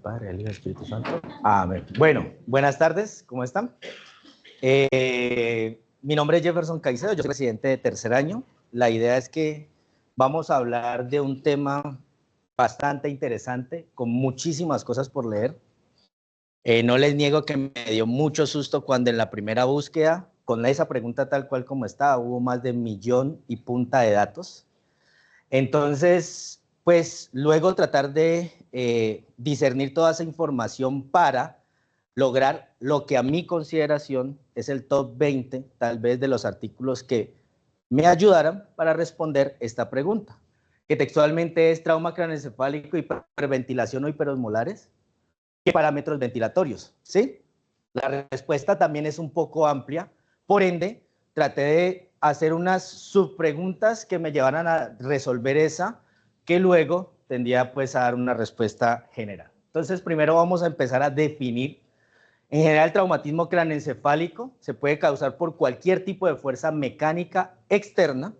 Padre, el Hijo y el Espíritu Santo. Amén. Bueno, buenas tardes, ¿cómo están? Mi nombre es Jefferson Caicedo, yo soy presidente de tercer año. La idea es que vamos a hablar de un tema bastante interesante, con muchísimas cosas por leer. No les niego que me dio mucho susto cuando en la primera búsqueda, con esa pregunta tal cual como está, hubo más de 1 millón y punta de datos. Entonces, pues luego tratar de discernir toda esa información para lograr lo que a mi consideración es el top 20, tal vez, de los artículos que me ayudaran para responder esta pregunta, que textualmente es trauma craneoencefálico, hiperventilación o hiperosmolares. ¿Qué parámetros ventilatorios? ¿Sí? La respuesta también es un poco amplia, por ende, traté de hacer unas subpreguntas que me llevaran a resolver esa, que luego tendría pues a dar una respuesta general. Entonces, primero vamos a empezar a definir. En general, el traumatismo craneoencefálico se puede causar por cualquier tipo de fuerza mecánica externa,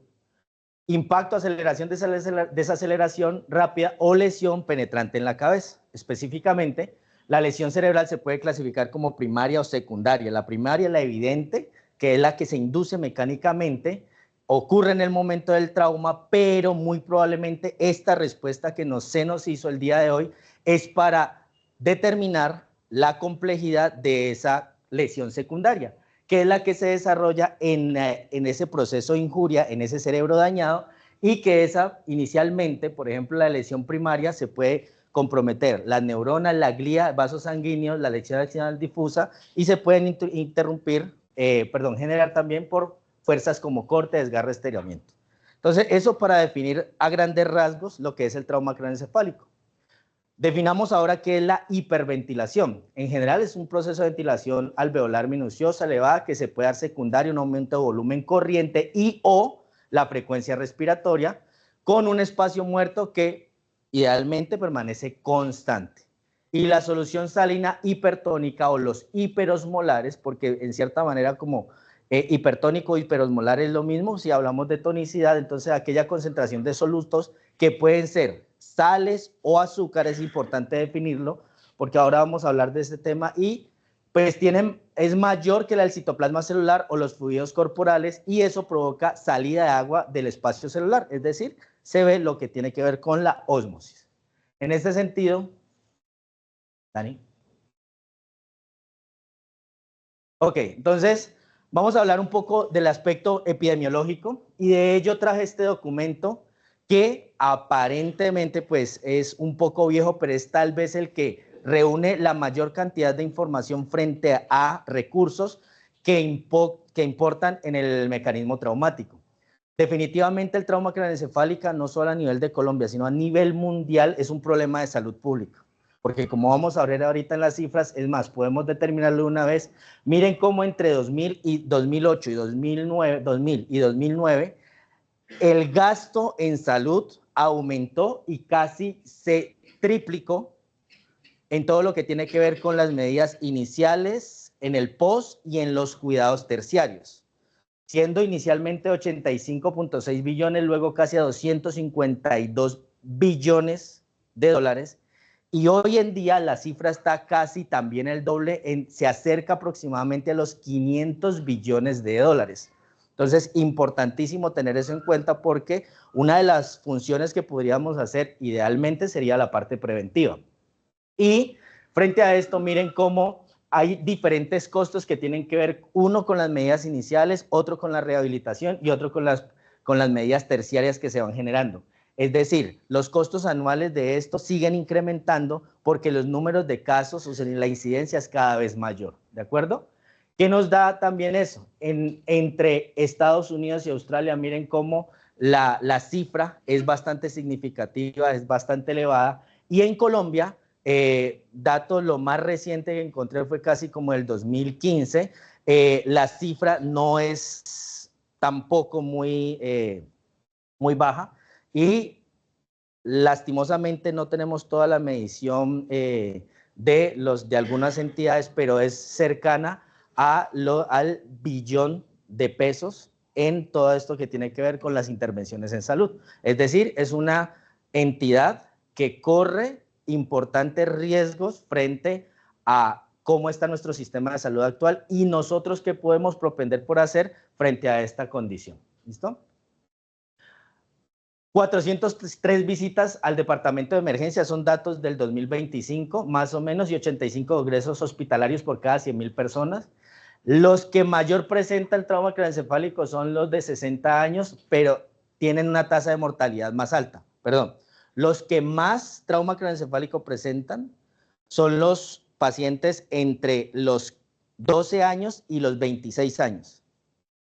impacto, aceleración, desaceleración rápida o lesión penetrante en la cabeza. Específicamente, la lesión cerebral se puede clasificar como primaria o secundaria. La primaria es la evidente, que es la que se induce mecánicamente, ocurre en el momento del trauma, pero muy probablemente esta respuesta que se nos hizo el día de hoy es para determinar la complejidad de esa lesión secundaria, que es la que se desarrolla en ese proceso de injuria, en ese cerebro dañado, y que esa inicialmente, por ejemplo, la lesión primaria se puede comprometer las neuronas, la glía, vasos sanguíneos, la lesión axonal difusa, y se pueden generar también por fuerzas como corte, desgarre, estiramiento. Entonces, eso para definir a grandes rasgos lo que es el trauma craneoencefálico. Definamos ahora qué es la hiperventilación. En general es un proceso de ventilación alveolar minuciosa, elevada, que se puede dar secundario, un aumento de volumen corriente y o la frecuencia respiratoria, con un espacio muerto que idealmente permanece constante. Y la solución salina hipertónica o los hiperosmolares, porque en cierta manera como hipertónico o hiperosmolar es lo mismo, si hablamos de tonicidad, entonces aquella concentración de solutos que pueden ser sales o azúcares, es importante definirlo, porque ahora vamos a hablar de este tema, y pues es mayor que la del citoplasma celular o los fluidos corporales, y eso provoca salida de agua del espacio celular, es decir, se ve lo que tiene que ver con la ósmosis. En este sentido, Dani. Ok, entonces vamos a hablar un poco del aspecto epidemiológico, y de ello traje este documento que aparentemente pues es un poco viejo, pero es tal vez el que reúne la mayor cantidad de información frente a recursos que importan en el mecanismo traumático. Definitivamente el trauma craneoencefálico, no solo a nivel de Colombia, sino a nivel mundial, es un problema de salud pública. Porque como vamos a ver ahorita en las cifras, es más, podemos determinarlo de una vez. Miren cómo entre 2008 y 2009, el gasto en salud aumentó y casi se triplicó en todo lo que tiene que ver con las medidas iniciales, en el post y en los cuidados terciarios, siendo inicialmente 85.6 billones, luego casi a 252 billones de dólares, y hoy en día la cifra está casi también el doble, se acerca aproximadamente a los 500 billones de dólares. Entonces, importantísimo tener eso en cuenta, porque una de las funciones que podríamos hacer idealmente sería la parte preventiva. Y frente a esto, miren cómo hay diferentes costos que tienen que ver, uno con las medidas iniciales, otro con la rehabilitación y otro con las medidas terciarias que se van generando. Es decir, los costos anuales de esto siguen incrementando porque los números de casos, o sea, la incidencia es cada vez mayor, ¿de acuerdo? ¿Qué nos da también eso? Entre Estados Unidos y Australia, miren cómo la cifra es bastante significativa, es bastante elevada, y en Colombia, dato lo más reciente que encontré fue casi como el 2015, la cifra no es tampoco muy baja, y lastimosamente no tenemos toda la medición de algunas entidades, pero es cercana al billón de pesos en todo esto que tiene que ver con las intervenciones en salud. Es decir, es una entidad que corre importantes riesgos frente a cómo está nuestro sistema de salud actual y nosotros qué podemos propender por hacer frente a esta condición. ¿Listo? 403 visitas al departamento de emergencia, son datos del 2025, más o menos, y 85 ingresos hospitalarios por cada 100.000 personas. Los que mayor presentan trauma craneoencefálico son los de 60 años, pero tienen una tasa de mortalidad más alta. Perdón, los que más trauma craneoencefálico presentan son los pacientes entre los 12 años y los 26 años,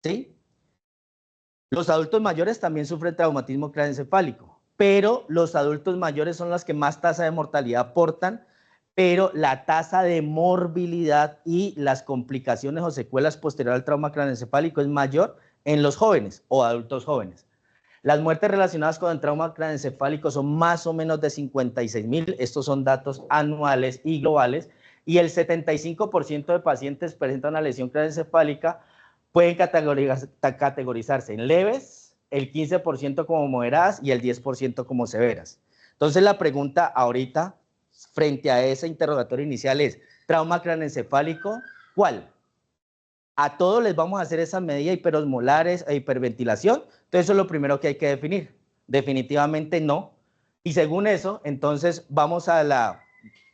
¿sí? Los adultos mayores también sufren traumatismo craneoencefálico, pero los adultos mayores son los que más tasa de mortalidad aportan, pero la tasa de morbilidad y las complicaciones o secuelas posteriores al trauma craneoencefálico es mayor en los jóvenes o adultos jóvenes. Las muertes relacionadas con el trauma craneoencefálico son más o menos de 56.000, estos son datos anuales y globales, y el 75% de pacientes presentan una lesión craneoencefálica, pueden categorizarse en leves, el 15% como moderadas y el 10% como severas. Entonces la pregunta ahorita, frente a ese interrogatorio inicial es, ¿trauma craneoencefálico? ¿Cuál? A todos les vamos a hacer esa medida hiperosmolares e hiperventilación, entonces eso es lo primero que hay que definir. Definitivamente no. Y según eso, entonces vamos a la,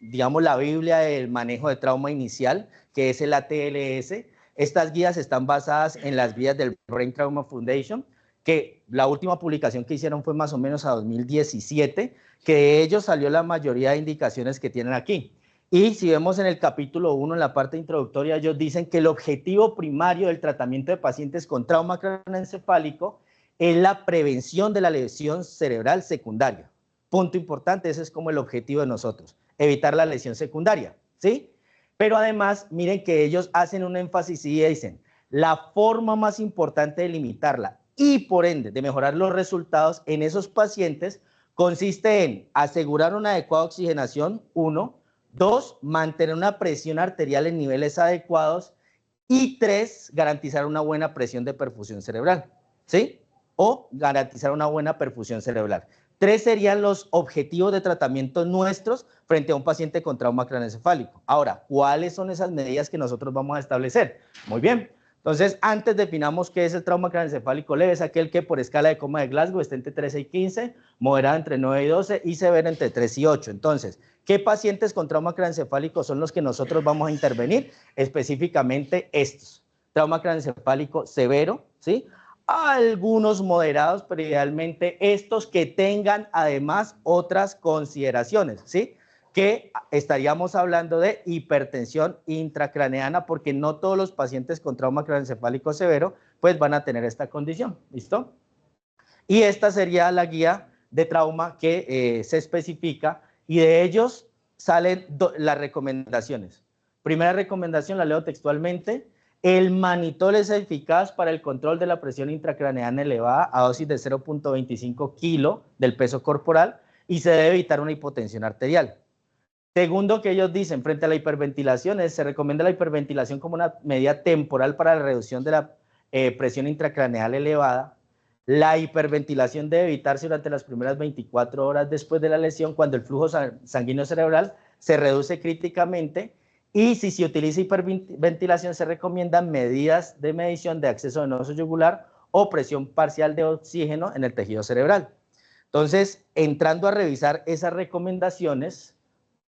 digamos, la Biblia del manejo de trauma inicial, que es el ATLS. Estas guías están basadas en las guías del Brain Trauma Foundation, que la última publicación que hicieron fue más o menos a 2017, que de ellos salió la mayoría de indicaciones que tienen aquí. Y si vemos en el capítulo 1, en la parte introductoria, ellos dicen que el objetivo primario del tratamiento de pacientes con trauma craneoencefálico es la prevención de la lesión cerebral secundaria. Punto importante, ese es como el objetivo de nosotros, evitar la lesión secundaria, ¿sí? Pero además, miren que ellos hacen un énfasis y dicen, la forma más importante de limitarla y por ende de mejorar los resultados en esos pacientes consiste en asegurar una adecuada oxigenación, 1, 2, mantener una presión arterial en niveles adecuados y 3, garantizar una buena presión de perfusión cerebral, ¿sí? O garantizar una buena perfusión cerebral. 3 serían los objetivos de tratamiento nuestros frente a un paciente con trauma craneoencefálico. Ahora, ¿cuáles son esas medidas que nosotros vamos a establecer? Muy bien. Entonces, antes definamos qué es el trauma craneoencefálico leve, es aquel que por escala de coma de Glasgow está entre 13 y 15, moderado entre 9 y 12 y severo entre 3 y 8. Entonces, ¿qué pacientes con trauma craneoencefálico son los que nosotros vamos a intervenir? Específicamente estos. Trauma craneoencefálico severo, ¿sí? Algunos moderados, pero idealmente estos que tengan además otras consideraciones, ¿sí? Que estaríamos hablando de hipertensión intracraneana, porque no todos los pacientes con trauma craneoencefálico severo pues van a tener esta condición, ¿listo? Y esta sería la guía de trauma que se especifica y de ellos salen las recomendaciones. Primera recomendación, la leo textualmente: el manitol es eficaz para el control de la presión intracraneana elevada a dosis de 0.25 kilo del peso corporal y se debe evitar una hipotensión arterial. Segundo que ellos dicen frente a la hiperventilación, se recomienda la hiperventilación como una medida temporal para la reducción de la presión intracraneal elevada. La hiperventilación debe evitarse durante las primeras 24 horas después de la lesión, cuando el flujo sanguíneo cerebral se reduce críticamente, y si se utiliza hiperventilación se recomiendan medidas de medición de acceso venoso yugular o presión parcial de oxígeno en el tejido cerebral. Entonces, entrando a revisar esas recomendaciones,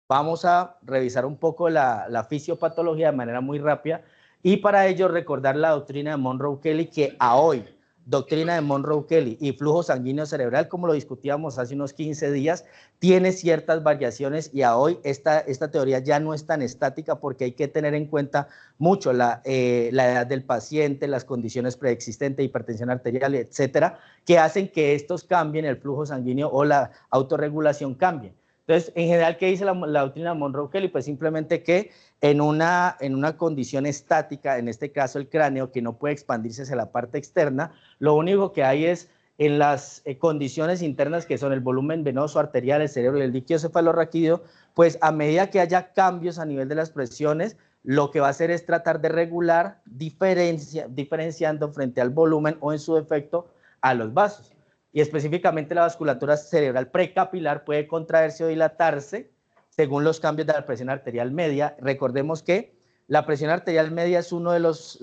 vamos a revisar un poco la fisiopatología de manera muy rápida y para ello recordar la doctrina de Monroe-Kelly, que a hoy, doctrina de Monroe-Kelly y flujo sanguíneo cerebral, como lo discutíamos hace unos 15 días, tiene ciertas variaciones y a hoy esta teoría ya no es tan estática porque hay que tener en cuenta mucho la edad del paciente, las condiciones preexistentes, hipertensión arterial, etcétera, que hacen que estos cambien, el flujo sanguíneo o la autorregulación cambie. Entonces, en general, ¿qué dice la doctrina de Monroe-Kelly? Pues simplemente que en una condición estática, en este caso el cráneo, que no puede expandirse hacia la parte externa, lo único que hay es en las condiciones internas, que son el volumen venoso, arterial, el cerebro y el líquido cefalorraquídeo, pues a medida que haya cambios a nivel de las presiones, lo que va a hacer es tratar de regular, diferenciando frente al volumen o en su defecto a los vasos. Y específicamente la vasculatura cerebral precapilar puede contraerse o dilatarse según los cambios de la presión arterial media. Recordemos que la presión arterial media es uno de los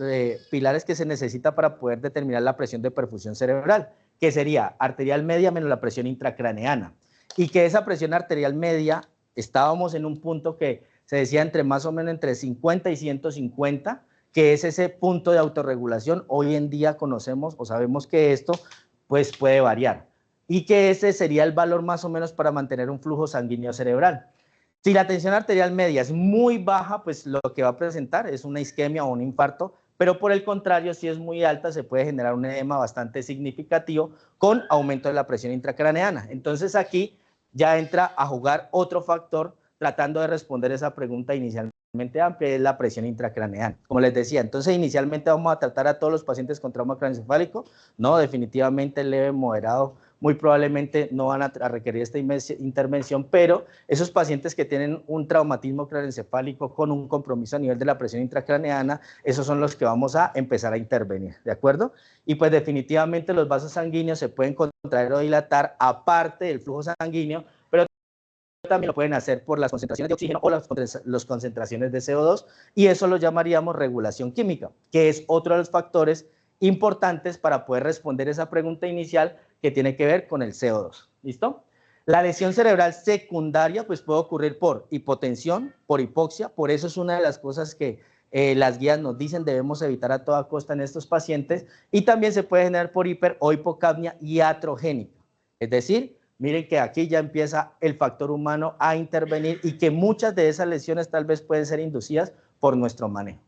pilares que se necesita para poder determinar la presión de perfusión cerebral, que sería arterial media menos la presión intracraneana. Y que esa presión arterial media, estábamos en un punto que se decía entre más o menos entre 50 y 150, que es ese punto de autorregulación. Hoy en día conocemos o sabemos que esto pues puede variar y que ese sería el valor más o menos para mantener un flujo sanguíneo cerebral. Si la tensión arterial media es muy baja, pues lo que va a presentar es una isquemia o un infarto, pero por el contrario, si es muy alta, se puede generar un edema bastante significativo con aumento de la presión intracraneana. Entonces aquí ya entra a jugar otro factor tratando de responder esa pregunta inicialmente amplia, es la presión intracraneana. Como les decía, entonces inicialmente vamos a tratar a todos los pacientes con trauma craneoencefálico, no, definitivamente leve, moderado, muy probablemente no van a requerir esta intervención, pero esos pacientes que tienen un traumatismo craneoencefálico con un compromiso a nivel de la presión intracraneana, esos son los que vamos a empezar a intervenir, ¿de acuerdo? Y pues definitivamente los vasos sanguíneos se pueden contraer o dilatar aparte del flujo sanguíneo, pero también lo pueden hacer por las concentraciones de oxígeno o las concentraciones de CO2, y eso lo llamaríamos regulación química, que es otro de los factores importantes para poder responder esa pregunta inicial que tiene que ver con el CO2. ¿Listo? La lesión cerebral secundaria pues puede ocurrir por hipotensión, por hipoxia, por eso es una de las cosas que las guías nos dicen debemos evitar a toda costa en estos pacientes, y también se puede generar por hiper o hipocapnia iatrogénica, es decir, miren que aquí ya empieza el factor humano a intervenir y que muchas de esas lesiones tal vez pueden ser inducidas por nuestro manejo.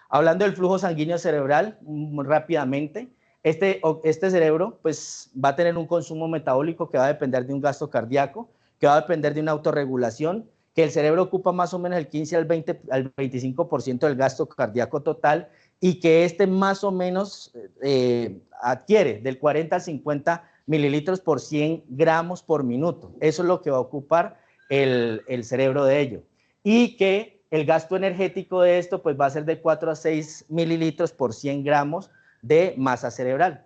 Hablando del flujo sanguíneo cerebral, rápidamente, este cerebro pues, va a tener un consumo metabólico que va a depender de un gasto cardíaco, que va a depender de una autorregulación, que el cerebro ocupa más o menos el 15 al 25% del gasto cardíaco total, y que más o menos adquiere del 40 al 50 mililitros por 100 gramos por minuto. Eso es lo que va a ocupar el cerebro de ello. Y que el gasto energético de esto pues va a ser de 4 a 6 mililitros por 100 gramos de masa cerebral.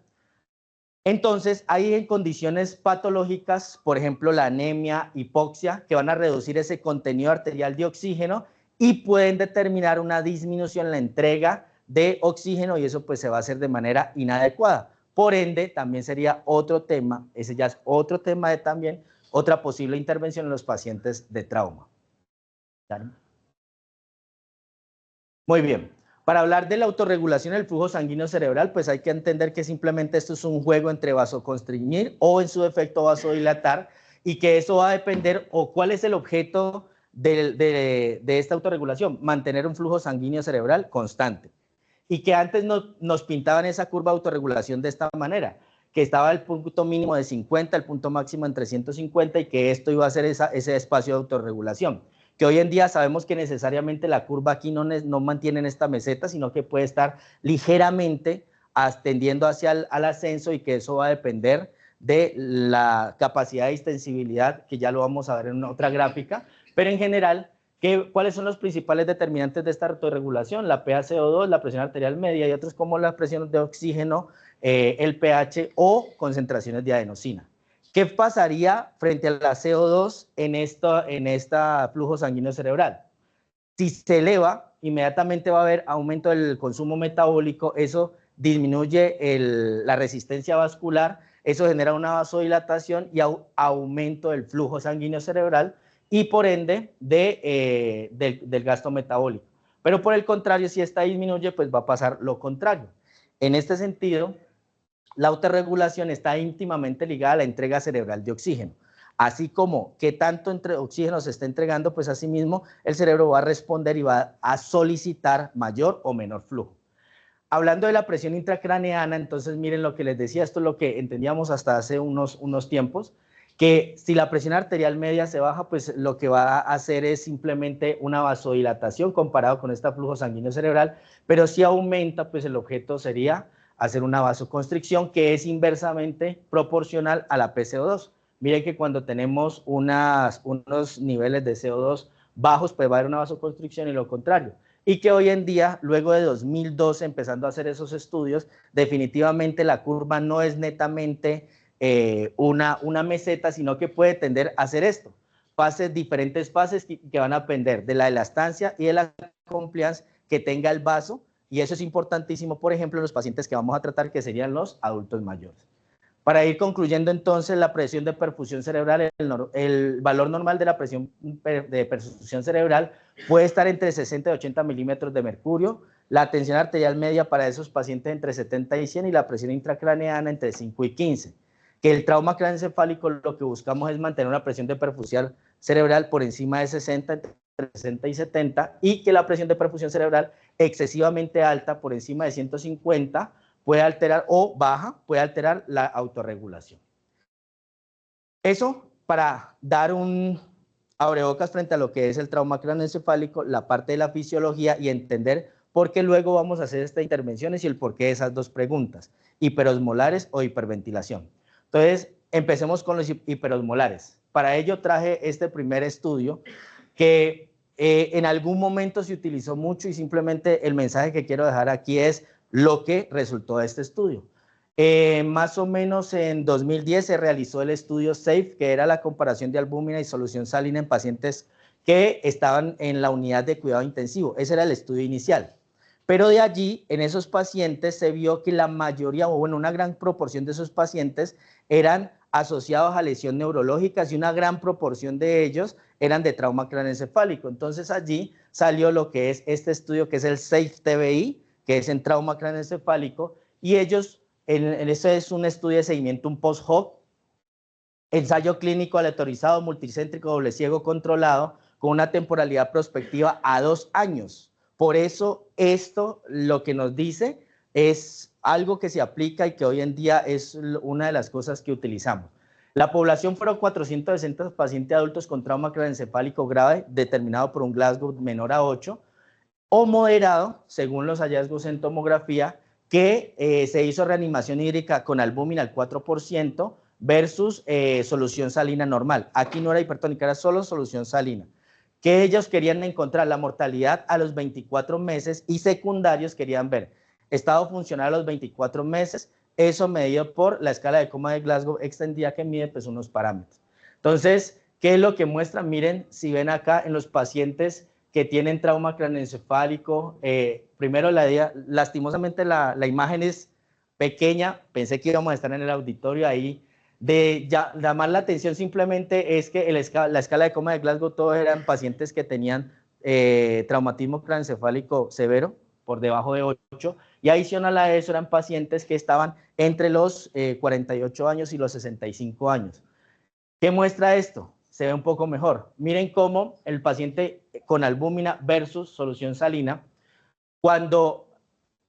Entonces, hay en condiciones patológicas, por ejemplo, la anemia, hipoxia, que van a reducir ese contenido arterial de oxígeno y pueden determinar una disminución en la entrega de oxígeno, y eso pues se va a hacer de manera inadecuada. Por ende, también sería otro tema, ese ya es otro tema de también, otra posible intervención en los pacientes de trauma. ¿Claro? Muy bien. Para hablar de la autorregulación del flujo sanguíneo cerebral, pues hay que entender que simplemente esto es un juego entre vasoconstriñir o en su defecto vasodilatar, y que eso va a depender o cuál es el objeto de esta autorregulación, mantener un flujo sanguíneo cerebral constante. Y que antes nos pintaban esa curva de autorregulación de esta manera, que estaba el punto mínimo de 50, el punto máximo en 350, y que esto iba a ser ese espacio de autorregulación. Que hoy en día sabemos que necesariamente la curva aquí no mantiene en esta meseta, sino que puede estar ligeramente ascendiendo hacia al ascenso, y que eso va a depender de la capacidad de extensibilidad, que ya lo vamos a ver en otra gráfica, pero en general, ¿cuáles son los principales determinantes de esta autorregulación? La PaCO2, la presión arterial media, y otros como la presión de oxígeno, el pH o concentraciones de adenosina. ¿Qué pasaría frente a la CO2 en esta flujo sanguíneo cerebral? Si se eleva, inmediatamente va a haber aumento del consumo metabólico, eso disminuye la resistencia vascular, eso genera una vasodilatación y aumento del flujo sanguíneo cerebral, y por ende del gasto metabólico. Pero por el contrario, si esta disminuye, pues va a pasar lo contrario. En este sentido, la autorregulación está íntimamente ligada a la entrega cerebral de oxígeno. Así como que tanto oxígeno se está entregando, pues asimismo el cerebro va a responder y va a solicitar mayor o menor flujo. Hablando de la presión intracraneana, entonces miren lo que les decía, esto es lo que entendíamos hasta hace unos tiempos, que si la presión arterial media se baja, pues lo que va a hacer es simplemente una vasodilatación comparado con este flujo sanguíneo cerebral, pero si aumenta, pues el objeto sería hacer una vasoconstricción, que es inversamente proporcional a la PCO2. Miren que cuando tenemos unos niveles de CO2 bajos, pues va a haber una vasoconstricción, y lo contrario. Y que hoy en día, luego de 2012, empezando a hacer esos estudios, definitivamente la curva no es netamente una meseta, sino que puede tender a hacer esto. fases, diferentes fases que van a depender de la elastancia y de la compliance que tenga el vaso, y eso es importantísimo, por ejemplo, en los pacientes que vamos a tratar, que serían los adultos mayores. Para ir concluyendo entonces, la presión de perfusión cerebral, el valor normal de la presión de perfusión cerebral puede estar entre 60 y 80 milímetros de mercurio, la tensión arterial media para esos pacientes entre 70 y 100 y la presión intracraneana entre 5 y 15. Que el trauma craneoencefálico lo que buscamos es mantener una presión de perfusión cerebral por encima de 60, entre 60 y 70, y que la presión de perfusión cerebral excesivamente alta por encima de 150 puede alterar, o baja, puede alterar la autorregulación. Eso para dar un abrebocas frente a lo que es el trauma craneoencefálico, la parte de la fisiología y entender por qué luego vamos a hacer estas intervenciones y el porqué de esas dos preguntas, hiperosmolares o hiperventilación. Entonces, empecemos con los hiperosmolares. Para ello traje este primer estudio que en algún momento se utilizó mucho y simplemente el mensaje que quiero dejar aquí es lo que resultó de este estudio. Más o menos en 2010 se realizó el estudio SAFE, que era la comparación de albúmina y solución salina en pacientes que estaban en la unidad de cuidado intensivo. Ese era el estudio inicial. Pero de allí, en esos pacientes, se vio que la mayoría, o bueno, una gran proporción de esos pacientes eran asociados a lesiones neurológicas y una gran proporción de ellos eran de trauma craneoencefálico. Entonces allí salió lo que es este estudio, que es el SAFE-TBI, que es en trauma craneoencefálico, y ellos, ese es un estudio de seguimiento, un post-hoc, ensayo clínico aleatorizado, multicéntrico, doble ciego controlado, con una temporalidad prospectiva a 2 años. Por eso esto lo que nos dice es algo que se aplica y que hoy en día es una de las cosas que utilizamos. La población fueron 460 pacientes adultos con trauma craneoencefálico grave, determinado por un Glasgow menor a 8, o moderado, según los hallazgos en tomografía, que se hizo reanimación hídrica con albúmina al 4% versus solución salina normal. Aquí no era hipertónica, era solo solución salina. Que ellos querían encontrar la mortalidad a los 24 meses y secundarios querían ver estado funcional a los 24 meses, eso medido por la escala de coma de Glasgow extendida que mide pues unos parámetros. Entonces, ¿qué es lo que muestra? Miren, si ven acá en los pacientes que tienen trauma craneoencefálico, primero lastimosamente la imagen es pequeña, pensé que íbamos a estar en el auditorio ahí, de llamar la atención simplemente es que la escala de coma de Glasgow todos eran pacientes que tenían traumatismo craneoencefálico severo, por debajo de 8, y adicional a eso eran pacientes que estaban entre los 48 años y los 65 años. ¿Qué muestra esto? Se ve un poco mejor. Miren cómo el paciente con albúmina versus solución salina, cuando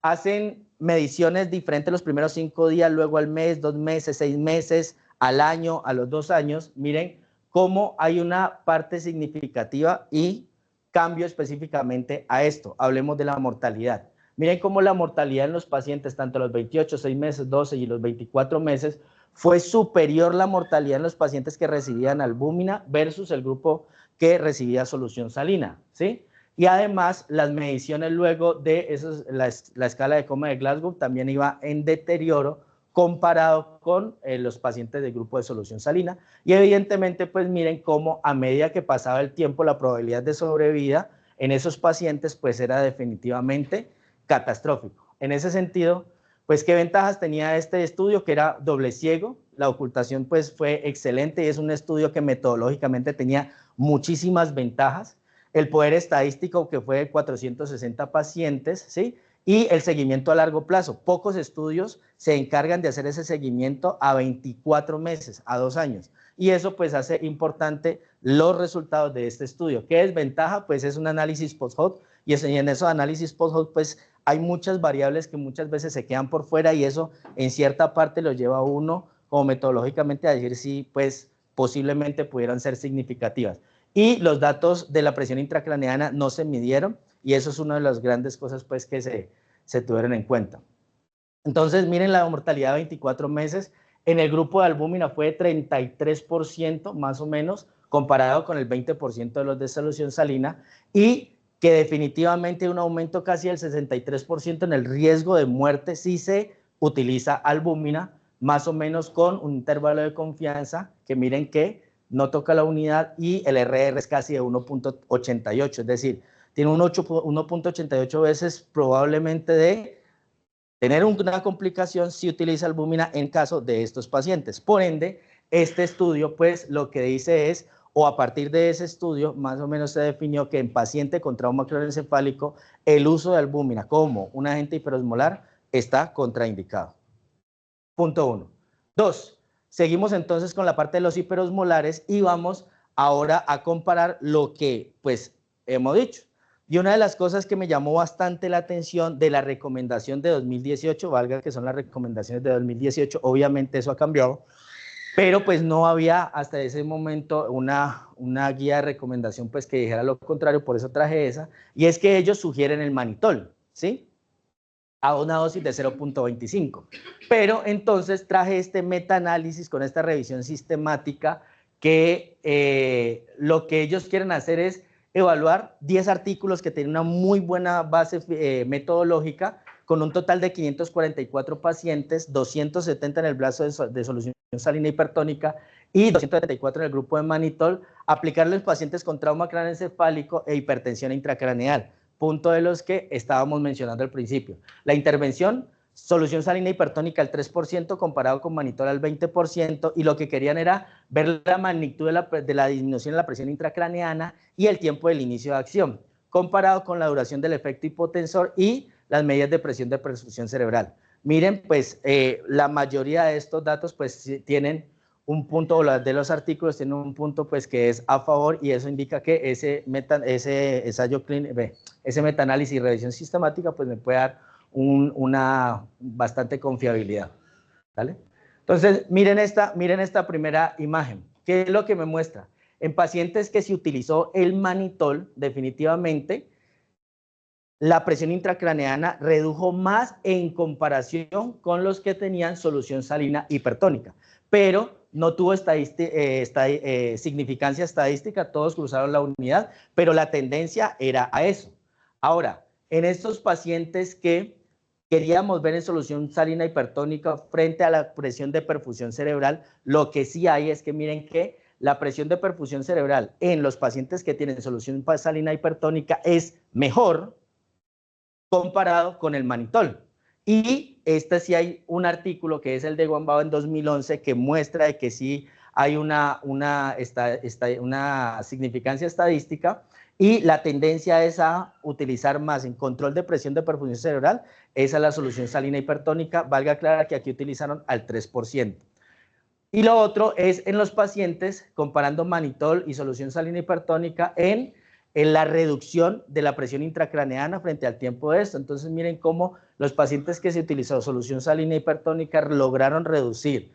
hacen mediciones diferentes los primeros 5 días, luego al mes, 2 meses, 6 meses, al año, a los 2 años, miren cómo hay una parte significativa y cambio específicamente a esto. Hablemos de la mortalidad. Miren cómo la mortalidad en los pacientes, tanto los 28, 6 meses, 12 y los 24 meses, fue superior la mortalidad en los pacientes que recibían albúmina versus el grupo que recibía solución salina, ¿sí? Y además, las mediciones luego de la escala de coma de Glasgow también iba en deterioro comparado con los pacientes del grupo de solución salina. Y evidentemente, pues miren cómo a medida que pasaba el tiempo, la probabilidad de sobrevida en esos pacientes pues era definitivamente catastrófico. En ese sentido, pues qué ventajas tenía este estudio, que era doble ciego. La ocultación pues fue excelente y es un estudio que metodológicamente tenía muchísimas ventajas. El poder estadístico, que fue de 460 pacientes, ¿sí? Y el seguimiento a largo plazo. Pocos estudios se encargan de hacer ese seguimiento a 24 meses, a 2 años. Y eso pues hace importante los resultados de este estudio. ¿Qué es ventaja? Pues es un análisis post-hoc, y en esos análisis post-hoc pues hay muchas variables que muchas veces se quedan por fuera, y eso en cierta parte lo lleva a uno como metodológicamente a decir si pues posiblemente pudieran ser significativas. Y los datos de la presión intracraneana no se midieron, y eso es una de las grandes cosas pues que se tuvieron en cuenta. Entonces, miren la mortalidad de 24 meses. En el grupo de albúmina fue de 33% más o menos, comparado con el 20% de los de solución salina, y que definitivamente un aumento casi del 63% en el riesgo de muerte si se utiliza albúmina, más o menos con un intervalo de confianza que miren que no toca la unidad y el RR es casi de 1.88, es decir, tiene un 1.88 veces probablemente de tener una complicación si utiliza albúmina en caso de estos pacientes. Por ende, este estudio, pues, lo que dice es, o a partir de ese estudio, más o menos se definió que en paciente con trauma craneoencefálico, el uso de albúmina como un agente hiperosmolar está contraindicado. Punto 1. 2. Seguimos entonces con la parte de los hiperosmolares y vamos ahora a comparar lo que, pues, hemos dicho. Y una de las cosas que me llamó bastante la atención de la recomendación de 2018, valga que son las recomendaciones de 2018, obviamente eso ha cambiado, pero pues no había hasta ese momento una guía de recomendación pues que dijera lo contrario, por eso traje esa, y es que ellos sugieren el manitol, ¿sí? A una dosis de 0.25. Pero entonces traje este metaanálisis con esta revisión sistemática que lo que ellos quieren hacer es evaluar 10 artículos que tienen una muy buena base metodológica con un total de 544 pacientes, 270 en el brazo de solución salina hipertónica y 274 en el grupo de manitol, aplicarle a los pacientes con trauma craneoencefálico e hipertensión intracraneal, punto de los que estábamos mencionando al principio. La intervención, solución salina hipertónica al 3% comparado con manitol al 20%, y lo que querían era ver la magnitud de la disminución de la presión intracraneana y el tiempo del inicio de acción, comparado con la duración del efecto hipotensor y las medidas de presión de perfusión cerebral. Miren, pues la mayoría de estos datos pues tienen un punto, o de los artículos tienen un punto pues que es a favor, y eso indica que ese ensayo clínico, ese metaanálisis y revisión sistemática pues me puede dar una bastante confiabilidad, ¿vale? Entonces, miren esta primera imagen. ¿Qué es lo que me muestra? En pacientes que se utilizó el manitol, definitivamente, la presión intracraneana redujo más en comparación con los que tenían solución salina hipertónica, pero no tuvo significancia estadística, todos cruzaron la unidad, pero la tendencia era a eso. Ahora, en estos pacientes que queríamos ver en solución salina hipertónica frente a la presión de perfusión cerebral, lo que sí hay es que miren que la presión de perfusión cerebral en los pacientes que tienen solución salina hipertónica es mejor comparado con el manitol. Y sí hay un artículo que es el de Guambao en 2011 que muestra de que sí hay una significancia estadística, y la tendencia es a utilizar más en control de presión de perfusión cerebral, esa es la solución salina hipertónica, valga aclarar que aquí utilizaron al 3%. Y lo otro es en los pacientes, comparando manitol y solución salina hipertónica en la reducción de la presión intracraneana frente al tiempo de esto. Entonces miren cómo los pacientes que se utilizó solución salina hipertónica lograron reducir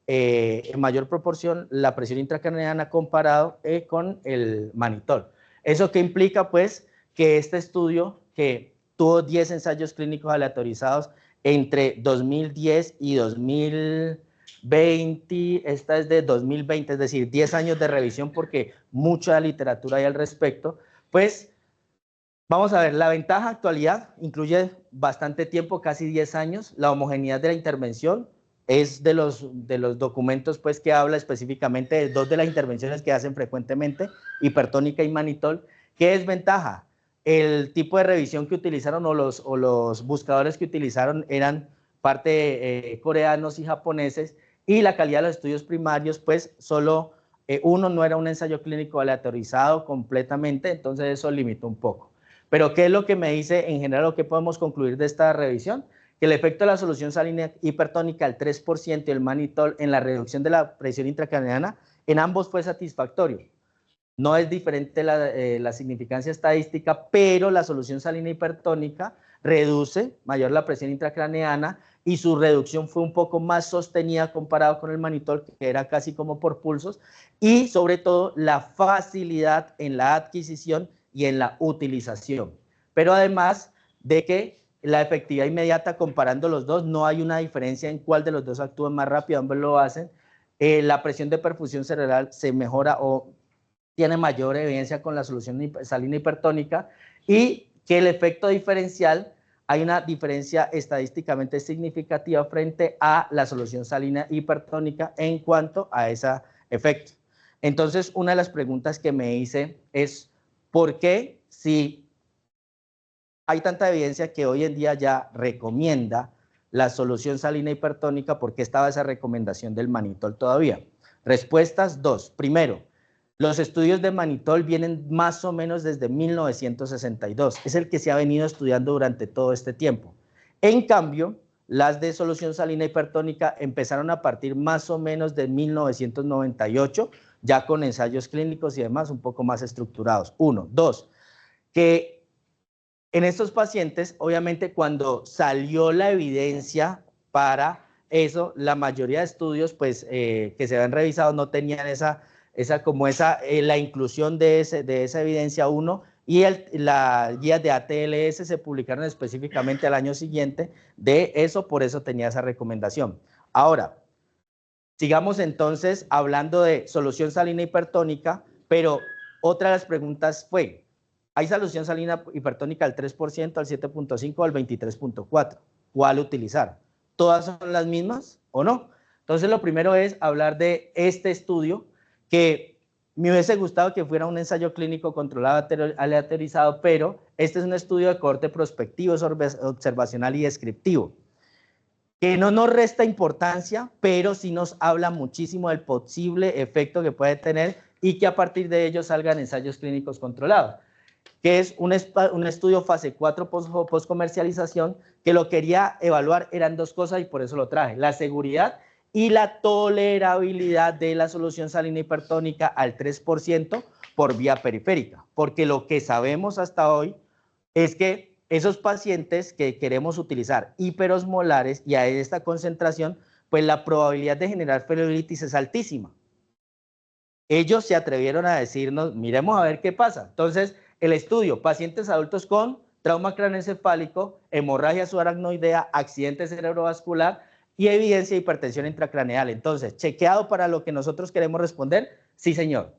en mayor proporción la presión intracraneana comparado con el manitol. ¿Eso qué implica? Pues que este estudio, que tuvo 10 ensayos clínicos aleatorizados entre 2010 y 2020, esta es de 2020, es decir, 10 años de revisión porque mucha literatura hay al respecto, pues vamos a ver, la ventaja actualidad incluye bastante tiempo, casi 10 años, la homogeneidad de la intervención es de los documentos pues que habla específicamente de 2 de las intervenciones que hacen frecuentemente, hipertónica y manitol. ¿Qué es ventaja? El tipo de revisión que utilizaron o los buscadores que utilizaron eran parte coreanos y japoneses, y la calidad de los estudios primarios, pues solo uno no era un ensayo clínico aleatorizado completamente, entonces eso limitó un poco. Pero ¿qué es lo que me dice en general, lo que podemos concluir de esta revisión? Que el efecto de la solución salina hipertónica al 3% y el manitol en la reducción de la presión intracraneana en ambos fue satisfactorio. No es diferente la significancia estadística, pero la solución salina hipertónica reduce mayor la presión intracraneana y su reducción fue un poco más sostenida comparado con el manitol, que era casi como por pulsos, y sobre todo la facilidad en la adquisición y en la utilización. Pero además de que la efectividad inmediata comparando los dos, no hay una diferencia en cuál de los dos actúa más rápido, ambos lo hacen. La presión de perfusión cerebral se mejora o tiene mayor evidencia con la solución salina hipertónica, y que el efecto diferencial, hay una diferencia estadísticamente significativa frente a la solución salina hipertónica en cuanto a esa efecto. Entonces, una de las preguntas que me hice es, ¿por qué si hay tanta evidencia que hoy en día ya recomienda la solución salina hipertónica, por qué estaba esa recomendación del mannitol todavía? Respuestas: dos. Primero, los estudios de mannitol vienen más o menos desde 1962. Es el que se ha venido estudiando durante todo este tiempo. En cambio, las de solución salina hipertónica empezaron a partir más o menos de 1998, ya con ensayos clínicos y demás un poco más estructurados. Uno. Dos, que en estos pacientes, obviamente, cuando salió la evidencia para eso, la mayoría de estudios pues, que se habían revisado no tenían la inclusión de esa evidencia 1, y las guías de ATLS se publicaron específicamente al año siguiente de eso, por eso tenía esa recomendación. Ahora, sigamos entonces hablando de solución salina hipertónica, pero otra de las preguntas fue, ¿hay solución salina hipertónica al 3%, al 7.5 o al 23.4? ¿Cuál utilizar? ¿Todas son las mismas o no? Entonces, lo primero es hablar de este estudio, que me hubiese gustado que fuera un ensayo clínico controlado aleatorizado, pero este es un estudio de cohorte prospectivo, observacional y descriptivo, que no nos resta importancia, pero sí nos habla muchísimo del posible efecto que puede tener y que a partir de ello salgan ensayos clínicos controlados, que es un estudio fase 4 post-comercialización, que lo quería evaluar, eran dos cosas y por eso lo traje: la seguridad y la tolerabilidad de la solución salina hipertónica al 3% por vía periférica, porque lo que sabemos hasta hoy es que esos pacientes que queremos utilizar hiperosmolares y a esta concentración, pues la probabilidad de generar flebitis es altísima. Ellos se atrevieron a decirnos, miremos a ver qué pasa. Entonces, el estudio: pacientes adultos con trauma craneoencefálico, hemorragia subaracnoidea, accidente cerebrovascular y evidencia de hipertensión intracraneal. Entonces, chequeado para lo que nosotros queremos responder, sí señor.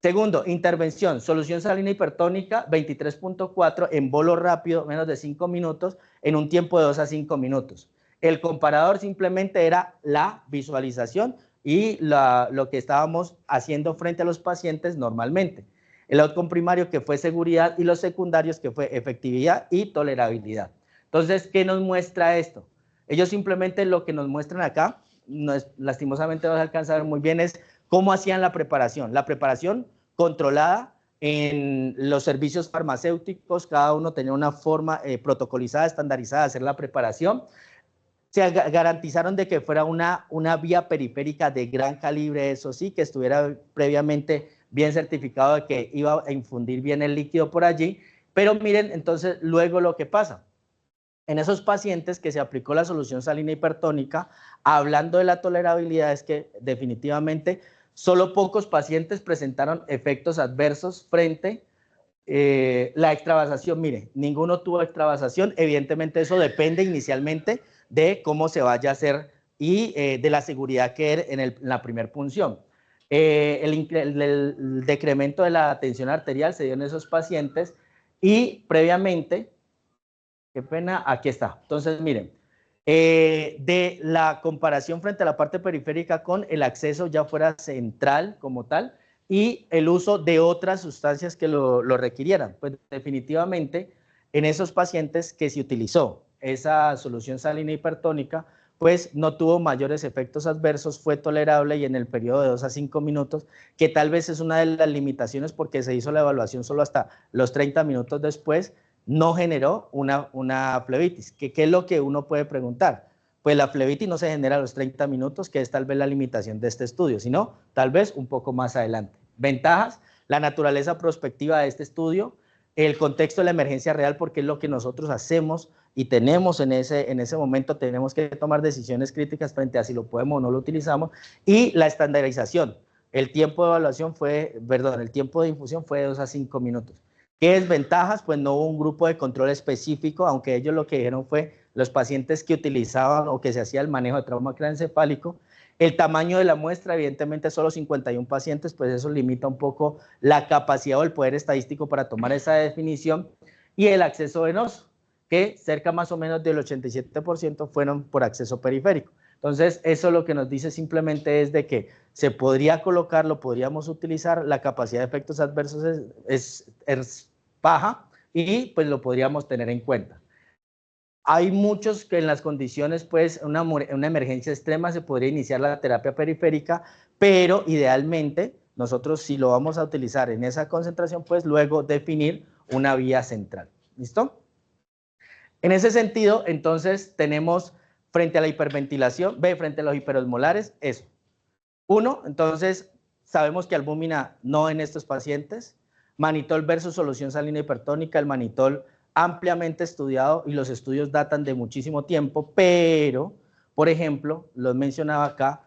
Segundo, intervención: solución salina hipertónica 23.4 en bolo rápido, menos de 5 minutos, en un tiempo de 2 a 5 minutos. El comparador simplemente era la visualización y lo que estábamos haciendo frente a los pacientes normalmente. El outcome primario, que fue seguridad, y los secundarios, que fue efectividad y tolerabilidad. Entonces, ¿qué nos muestra esto? Ellos simplemente lo que nos muestran acá, lastimosamente no se alcanza a ver muy bien, es cómo hacían la preparación. La preparación controlada en los servicios farmacéuticos, cada uno tenía una forma protocolizada, estandarizada de hacer la preparación. Se garantizaron de que fuera una vía periférica de gran calibre, eso sí, que estuviera previamente bien certificado de que iba a infundir bien el líquido por allí. Pero miren entonces luego lo que pasa. En esos pacientes que se aplicó la solución salina hipertónica, hablando de la tolerabilidad, es que definitivamente solo pocos pacientes presentaron efectos adversos frente la extravasación. Mire, ninguno tuvo extravasación. Evidentemente eso depende inicialmente de cómo se vaya a hacer y de la seguridad que hay en la primera punción. El decremento de la tensión arterial se dio en esos pacientes y previamente, qué pena, aquí está. Entonces, miren, de la comparación frente a la parte periférica con el acceso ya fuera central como tal y el uso de otras sustancias que lo requirieran. Pues definitivamente en esos pacientes que se utilizó esa solución salina hipertónica, pues no tuvo mayores efectos adversos, fue tolerable y en el periodo de 2 a 5 minutos, que tal vez es una de las limitaciones porque se hizo la evaluación solo hasta los 30 minutos después, no generó una flebitis. ¿Qué es lo que uno puede preguntar? Pues la flebitis no se genera a los 30 minutos, que es tal vez la limitación de este estudio, sino tal vez un poco más adelante. Ventajas: la naturaleza prospectiva de este estudio, el contexto de la emergencia real, porque es lo que nosotros hacemos y tenemos en ese momento, tenemos que tomar decisiones críticas frente a si lo podemos o no lo utilizamos, y la estandarización. El tiempo de evaluación el tiempo de infusión fue de 2 a 5 minutos. ¿Qué desventajas? Pues no hubo un grupo de control específico, aunque ellos lo que dijeron fue los pacientes que utilizaban o que se hacía el manejo de trauma craneoencefálico. El tamaño de la muestra, evidentemente solo 51 pacientes, pues eso limita un poco la capacidad o el poder estadístico para tomar esa definición. Y el acceso venoso, que cerca más o menos del 87% fueron por acceso periférico. Entonces, eso lo que nos dice simplemente es de que se podría colocar, lo podríamos utilizar, la capacidad de efectos adversos es baja y pues lo podríamos tener en cuenta. Hay muchos que en las condiciones, pues, una emergencia extrema se podría iniciar la terapia periférica, pero idealmente nosotros si lo vamos a utilizar en esa concentración, pues luego definir una vía central. ¿Listo? En ese sentido, entonces, tenemos frente a la hiperventilación, frente a los hiperosmolares, eso. Uno, entonces, sabemos que albúmina no en estos pacientes. Manitol versus solución salina hipertónica, el manitol ampliamente estudiado y los estudios datan de muchísimo tiempo, pero, por ejemplo, los mencionaba acá,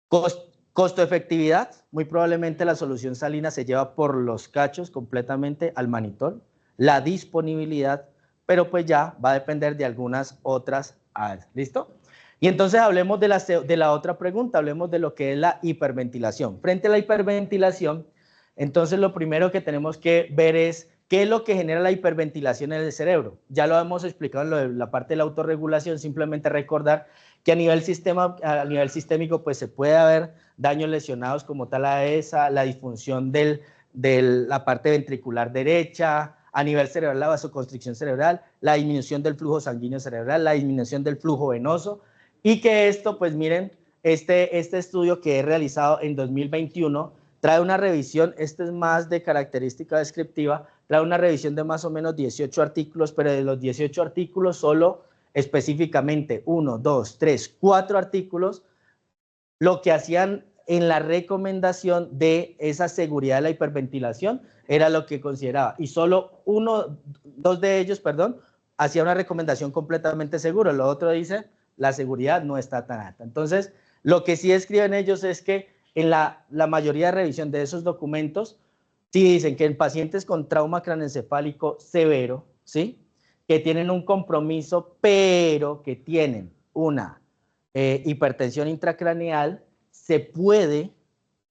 costo-efectividad, muy probablemente la solución salina se lleva por los cachos completamente al manitol, la disponibilidad, pero pues ya va a depender de algunas otras áreas, ¿listo? Y entonces hablemos de la otra pregunta, hablemos de lo que es la hiperventilación. Frente a la hiperventilación, entonces lo primero que tenemos que ver es qué es lo que genera la hiperventilación en el cerebro. Ya lo hemos explicado en la parte de la autorregulación, simplemente recordar que a nivel sistémico pues se puede haber daños lesionados como tal a esa, la disfunción de la parte ventricular derecha, a nivel cerebral la vasoconstricción cerebral, la disminución del flujo sanguíneo cerebral, la disminución del flujo venoso, y que esto, pues miren, este estudio que he realizado en 2021 trae una revisión, este es más de característica descriptiva, trae una revisión de más o menos 18 artículos, pero de los 18 artículos solo específicamente 1, 2, 3, 4 artículos, lo que hacían en la recomendación de esa seguridad de la hiperventilación era lo que consideraba, y solo dos de ellos, perdón, hacía una recomendación completamente segura, lo otro dice, la seguridad no está tan alta. Entonces, lo que sí escriben ellos es que en la mayoría de revisión de esos documentos, sí dicen que en pacientes con trauma craneoencefálico severo, ¿sí?, que tienen un compromiso, pero que tienen una hipertensión intracraneal, se puede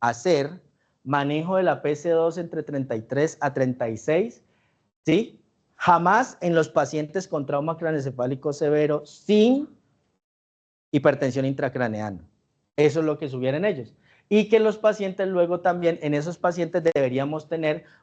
hacer manejo de la PC2 entre 33 a 36, ¿sí? Jamás en los pacientes con trauma craneoencefálico severo sin hipertensión intracraneal. Eso es lo que sugieren ellos. Y que los pacientes luego también, en esos pacientes deberíamos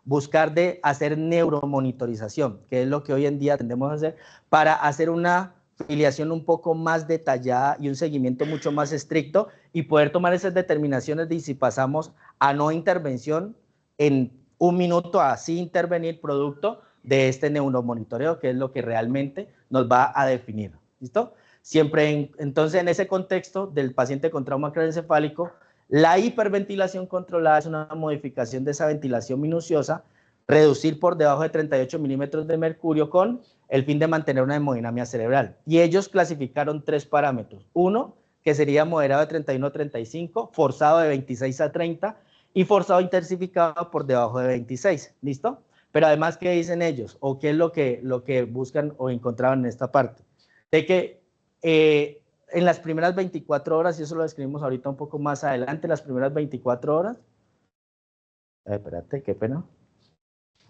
buscar de hacer neuromonitorización, que es lo que hoy en día tendemos a hacer, para hacer una filiación un poco más detallada y un seguimiento mucho más estricto y poder tomar esas determinaciones de si pasamos a no intervención en un minuto a sí intervenir producto de este neuromonitoreo, que es lo que realmente nos va a definir. ¿Listo? Siempre, entonces, en ese contexto del paciente con trauma craneoencefálico, la hiperventilación controlada es una modificación de esa ventilación minuciosa, reducir por debajo de 38 milímetros de mercurio con el fin de mantener una hemodinamia cerebral. Y ellos clasificaron 3 parámetros. Uno, que sería moderado de 31 a 35, forzado de 26 a 30 y forzado intensificado por debajo de 26. ¿Listo? Pero además, ¿qué dicen ellos? ¿O qué es lo que buscan o encontraban en esta parte? De que en las primeras 24 horas, y eso lo describimos ahorita un poco más adelante, las primeras 24 horas, espérate, qué pena.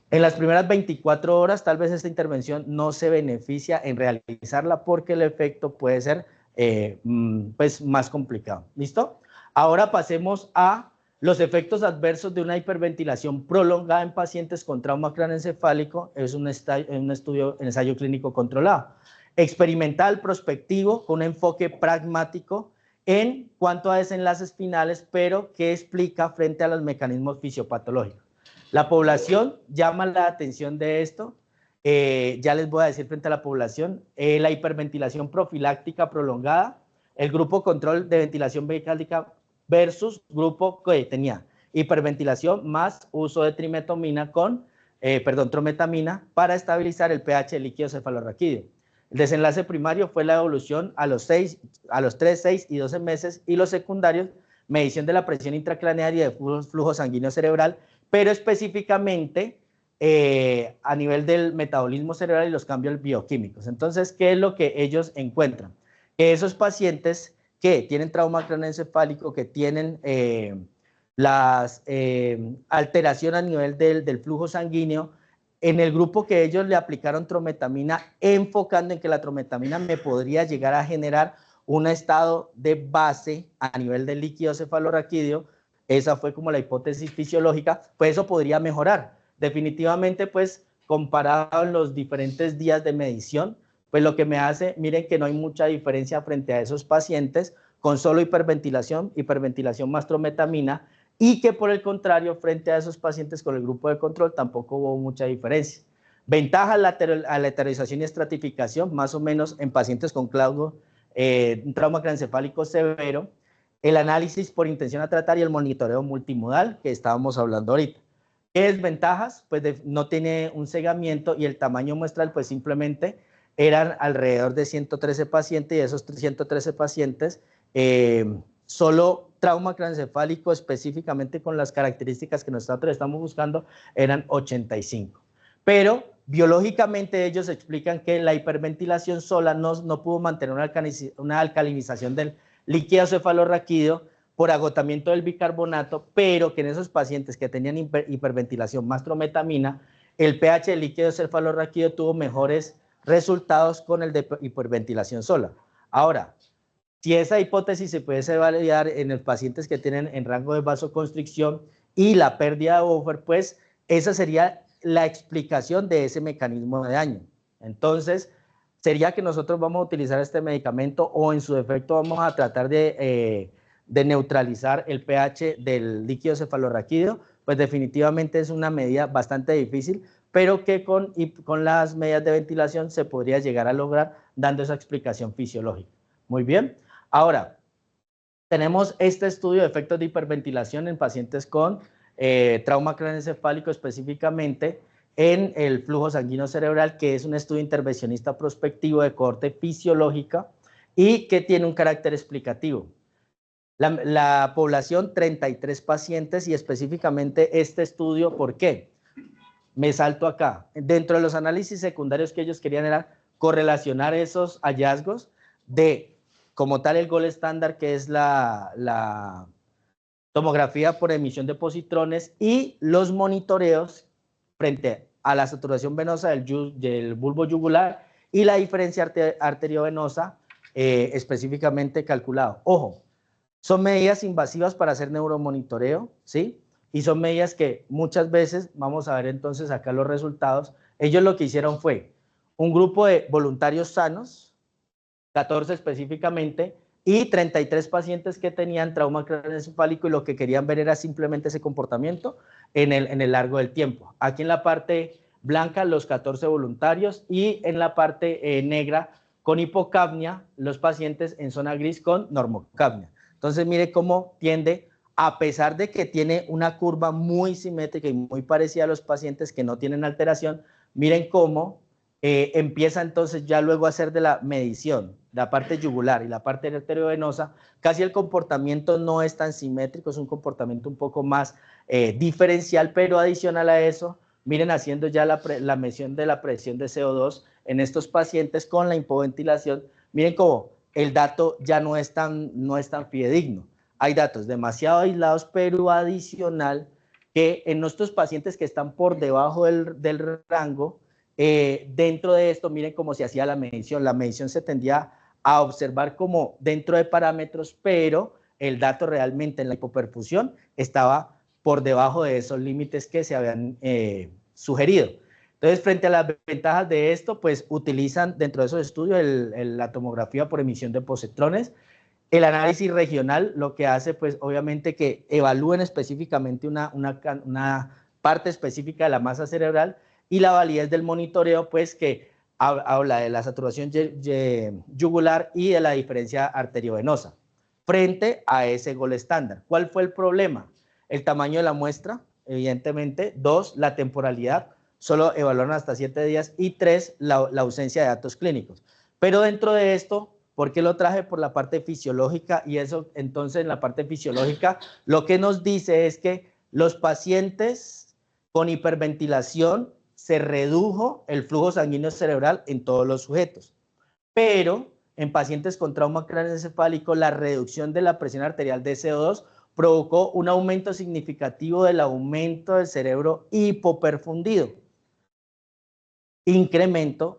En las primeras 24 horas, tal vez esta intervención no se beneficia en realizarla porque el efecto puede ser pues más complicado. ¿Listo? Ahora pasemos a los efectos adversos de una hiperventilación prolongada en pacientes con trauma craneoencefálico. Es un ensayo clínico controlado. Experimental, prospectivo, con un enfoque pragmático en cuanto a desenlaces finales, pero que explica frente a los mecanismos fisiopatológicos. La población llama la atención de esto. Ya les voy a decir frente a la población, la hiperventilación profiláctica prolongada, el grupo control de ventilación mecánica versus grupo que tenía hiperventilación más uso de trometamina para estabilizar el pH del líquido cefalorraquídeo. El desenlace primario fue la evolución a los 3, 6 y 12 meses, y los secundarios, medición de la presión intracraneal y de flujo sanguíneo cerebral, pero específicamente a nivel del metabolismo cerebral y los cambios bioquímicos. Entonces, ¿qué es lo que ellos encuentran? Esos pacientes que tienen trauma craneoencefálico, que tienen las alteraciones a nivel del flujo sanguíneo, en el grupo que ellos le aplicaron trometamina, enfocando en que la trometamina me podría llegar a generar un estado de base a nivel del líquido cefalorraquídeo. Esa fue como la hipótesis fisiológica, pues eso podría mejorar. Definitivamente, pues comparado en los diferentes días de medición, pues lo que me hace, miren que no hay mucha diferencia frente a esos pacientes con solo hiperventilación más trometamina, y que por el contrario, frente a esos pacientes con el grupo de control tampoco hubo mucha diferencia. Ventaja a la lateralización y estratificación, más o menos en pacientes con un trauma craneoencefálico severo, el análisis por intención a tratar y el monitoreo multimodal que estábamos hablando ahorita. ¿Qué desventajas? Pues no tiene un cegamiento y el tamaño muestral pues simplemente eran alrededor de 113 pacientes, y de esos 113 pacientes, solo trauma craneoencefálico específicamente con las características que nosotros estamos buscando eran 85. Pero biológicamente ellos explican que la hiperventilación sola no pudo mantener una alcalinización del líquido cefalorraquídeo por agotamiento del bicarbonato, pero que en esos pacientes que tenían hiperventilación más trometamina, el pH del líquido cefalorraquídeo tuvo mejores resultados con el de hiperventilación sola. Ahora, si esa hipótesis se puede validar en los pacientes que tienen en rango de vasoconstricción y la pérdida de buffer, pues esa sería la explicación de ese mecanismo de daño. Entonces, sería que nosotros vamos a utilizar este medicamento o en su defecto vamos a tratar de neutralizar el pH del líquido cefalorraquídeo. Pues definitivamente es una medida bastante difícil, pero que con las medidas de ventilación se podría llegar a lograr dando esa explicación fisiológica. Muy bien. Ahora, tenemos este estudio de efectos de hiperventilación en pacientes con trauma craneoencefálico, específicamente en el flujo sanguíneo cerebral, que es un estudio intervencionista prospectivo de cohorte fisiológica y que tiene un carácter explicativo. La población, 33 pacientes, y específicamente este estudio, ¿por qué? Me salto acá. Dentro de los análisis secundarios que ellos querían era correlacionar esos hallazgos de, como tal, el gold estándar, que es la tomografía por emisión de positrones, y los monitoreos frente a la saturación venosa del bulbo yugular y la diferencia arteriovenosa específicamente calculado. Ojo, son medidas invasivas para hacer neuromonitoreo, ¿sí? Y son medidas que muchas veces, vamos a ver entonces acá los resultados, ellos lo que hicieron fue un grupo de voluntarios sanos, 14 específicamente, y 33 pacientes que tenían trauma craneoencefálico, y lo que querían ver era simplemente ese comportamiento en el largo del tiempo. Aquí en la parte blanca los 14 voluntarios, y en la parte negra con hipocapnia los pacientes en zona gris con normocapnia. Entonces mire cómo tiende, a pesar de que tiene una curva muy simétrica y muy parecida a los pacientes que no tienen alteración, miren cómo empieza entonces ya luego a hacer de la medición, la parte yugular y la parte arteriovenosa, casi el comportamiento no es tan simétrico, es un comportamiento un poco más diferencial, pero adicional a eso, miren haciendo ya la medición de la presión de CO2 en estos pacientes con la hipoventilación, miren cómo el dato ya no es tan fidedigno. Hay datos demasiado aislados, pero adicional que en nuestros pacientes que están por debajo del rango, dentro de esto, miren cómo se hacía la medición se tendía a observar como dentro de parámetros, pero el dato realmente en la hipoperfusión estaba por debajo de esos límites que se habían sugerido. Entonces, frente a las ventajas de esto, pues utilizan dentro de esos estudios la tomografía por emisión de positrones. El análisis regional lo que hace, pues obviamente que evalúen específicamente una parte específica de la masa cerebral, y la validez del monitoreo, pues que habla de la saturación yugular y de la diferencia arteriovenosa frente a ese gol estándar. ¿Cuál fue el problema? El tamaño de la muestra, evidentemente. 2, la temporalidad, solo evaluaron hasta 7 días. Y 3, la ausencia de datos clínicos. Pero dentro de esto, ¿por qué lo traje? Por la parte fisiológica, y eso entonces en la parte fisiológica lo que nos dice es que los pacientes con hiperventilación se redujo el flujo sanguíneo cerebral en todos los sujetos, pero en pacientes con trauma craneoencefálico la reducción de la presión arterial de CO2 provocó un aumento significativo del aumento del cerebro hipoperfundido, incrementando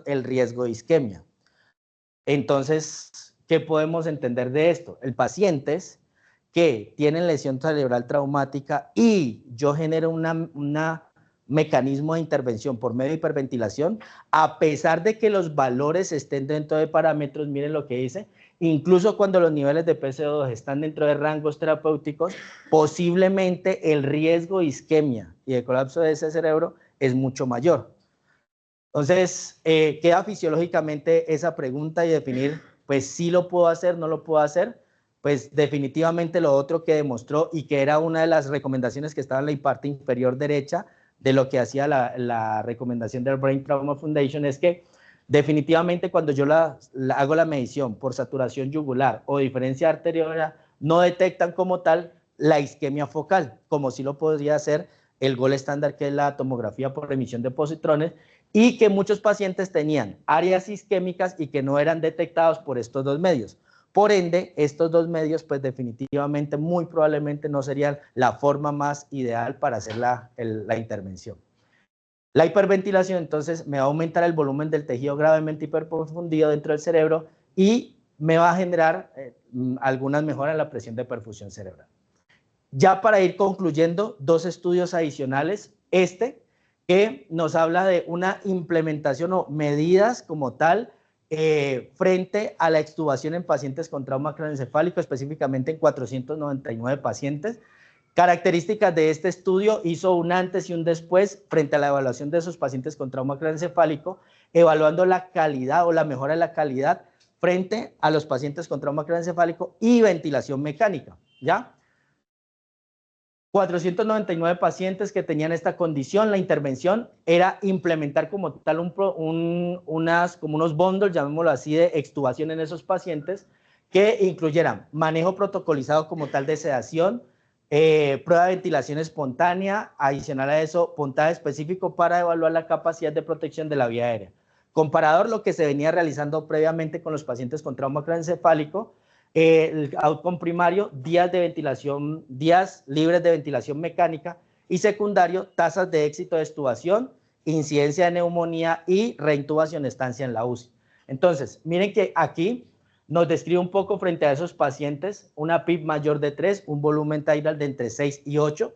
el riesgo de isquemia. Entonces, ¿qué podemos entender de esto? El pacientes que tienen lesión cerebral traumática y yo genero una mecanismo de intervención por medio de hiperventilación, a pesar de que los valores estén dentro de parámetros, miren lo que dice, incluso cuando los niveles de PCO2 están dentro de rangos terapéuticos, posiblemente el riesgo de isquemia y de colapso de ese cerebro es mucho mayor. Entonces, queda fisiológicamente esa pregunta y definir, pues, si lo puedo hacer, no lo puedo hacer. Pues definitivamente lo otro que demostró y que era una de las recomendaciones que estaba en la parte inferior derecha de lo que hacía la recomendación del Brain Trauma Foundation es que definitivamente cuando yo hago la medición por saturación yugular o diferencia arteriolar, no detectan como tal la isquemia focal, como sí lo podría hacer el gol estándar, que es la tomografía por emisión de positrones, y que muchos pacientes tenían áreas isquémicas y que no eran detectados por estos dos medios. Por ende, estos dos medios, pues definitivamente, muy probablemente no serían la forma más ideal para hacer la intervención. La hiperventilación, entonces, me va a aumentar el volumen del tejido gravemente hiperprofundido dentro del cerebro y me va a generar algunas mejoras en la presión de perfusión cerebral. Ya para ir concluyendo, dos estudios adicionales, que nos habla de una implementación o medidas como tal frente a la extubación en pacientes con trauma craneoencefálico, específicamente en 499 pacientes. Características de este estudio: hizo un antes y un después frente a la evaluación de esos pacientes con trauma craneoencefálico, evaluando la calidad o la mejora de la calidad frente a los pacientes con trauma craneoencefálico y ventilación mecánica, ¿ya? 499 pacientes que tenían esta condición. La intervención era implementar como tal como unos bundles, llamémoslo así, de extubación en esos pacientes, que incluyeran manejo protocolizado como tal de sedación, prueba de ventilación espontánea, adicional a eso, puntaje específico para evaluar la capacidad de protección de la vía aérea. Comparador, lo que se venía realizando previamente con los pacientes con trauma craneoencefálico. El outcome primario, días libres de ventilación mecánica, y secundario, tasas de éxito de extubación, incidencia de neumonía y reintubación, estancia en la UCI. Entonces, miren que aquí nos describe un poco frente a esos pacientes una PIB mayor de 3, un volumen tidal de entre 6 y 8,